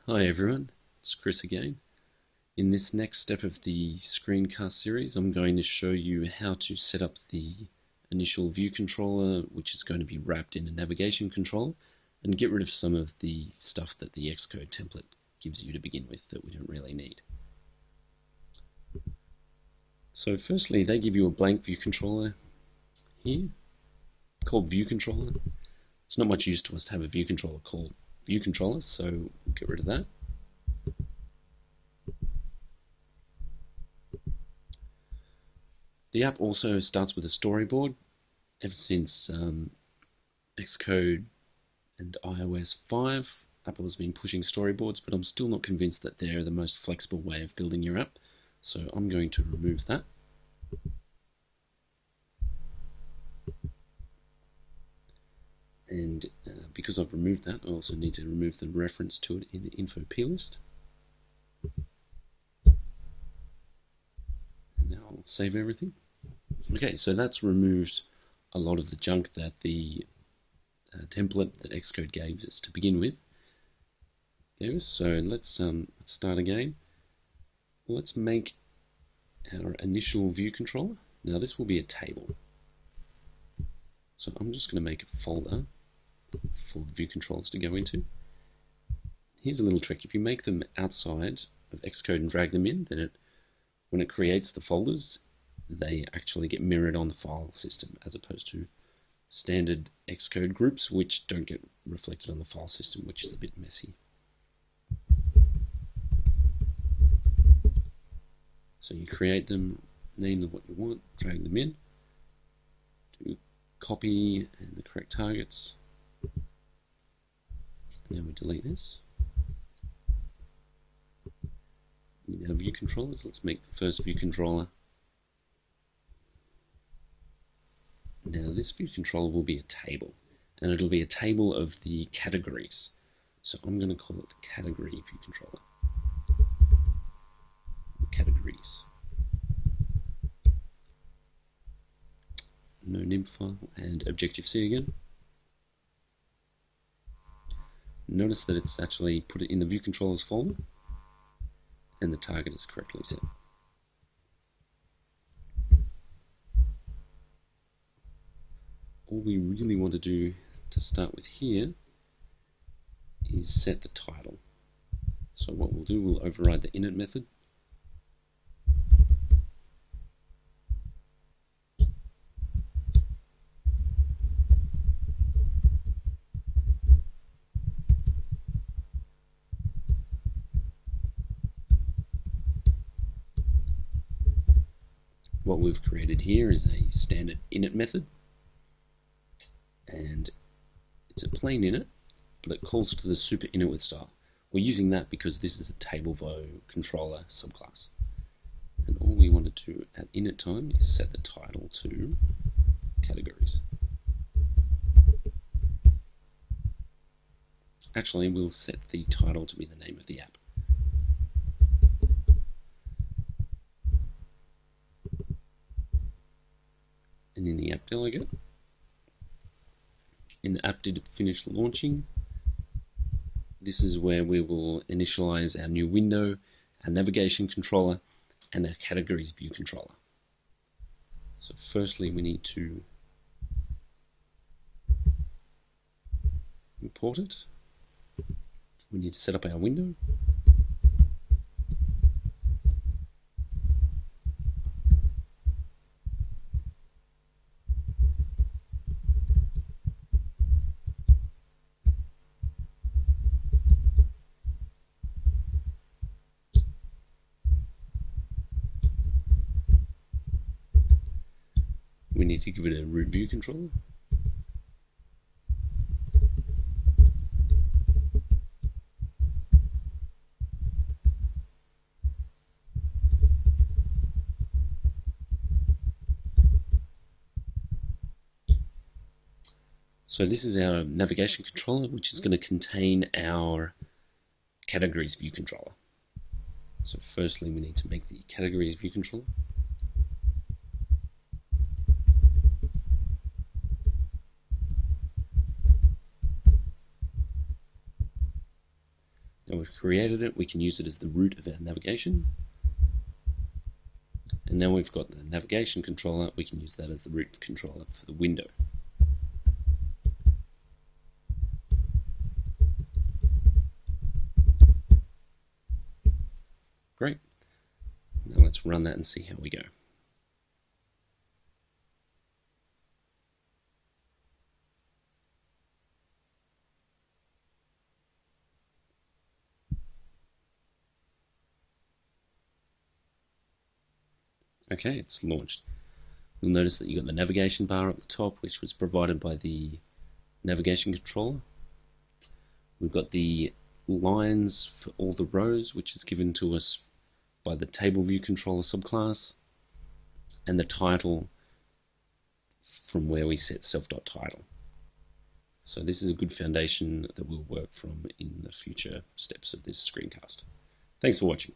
Hi everyone, it's Chris again. In this next step of the screencast series, I'm going to show you how to set up the initial view controller, which is going to be wrapped in a navigation control, and get rid of some of the stuff that the Xcode template gives you to begin with that we don't really need. So firstly, they give you a blank view controller here, called view controller. It's not much use to us to have a view controller called view controller, so we'll get rid of that. The app also starts with a storyboard. Ever since Xcode and iOS 5, Apple has been pushing storyboards, but I'm still not convinced that they're the most flexible way of building your app, so I'm going to remove that. And because I've removed that, I also need to remove the reference to it in the info plist. And now I'll save everything. Okay, so that's removed a lot of the junk that the template that Xcode gave us to begin with. There, so let's start again. Let's make our initial view controller. Now this will be a table. So I'm just going to make a folder for view controllers to go into. Here's a little trick. If you make them outside of Xcode and drag them in, then when it creates the folders, they actually get mirrored on the file system as opposed to standard Xcode groups which don't get reflected on the file system, which is a bit messy. So you create them, name them what you want, drag them in, do copy and the correct targets. Now we delete this. We now view controllers. Let's make the first view controller. Now this view controller will be a table, and it'll be a table of the categories. So I'm going to call it the category view controller. Categories. No nib file and Objective-C again. Notice that it's actually put it in the view controllers folder and the target is correctly set. All we really want to do to start with here is set the title. So what we'll do, we'll override the init method. What we've created here is a standard init method, and it's a plain init, but it calls to the super init with style. We're using that because this is a TableVo controller subclass. And all we want to do at init time is set the title to categories. Actually, we'll set the title to be the name of the app. And in the app delegate, in the app did it finish launching, this is where we will initialize our new window, our navigation controller, and our categories view controller. So firstly, we need to import it. We need to set up our window. We need to give it a root view controller. So this is our navigation controller, which is going to contain our categories view controller. So firstly, we need to make the categories view controller. Now we've created it, we can use it as the root of our navigation. And now we've got the navigation controller, we can use that as the root controller for the window. Great. Now let's run that and see how we go. Okay, it's launched. You'll notice that you've got the navigation bar up the top, which was provided by the navigation controller. We've got the lines for all the rows, which is given to us by the table view controller subclass, and the title from where we set self.title. So this is a good foundation that we'll work from in the future steps of this screencast. Thanks for watching.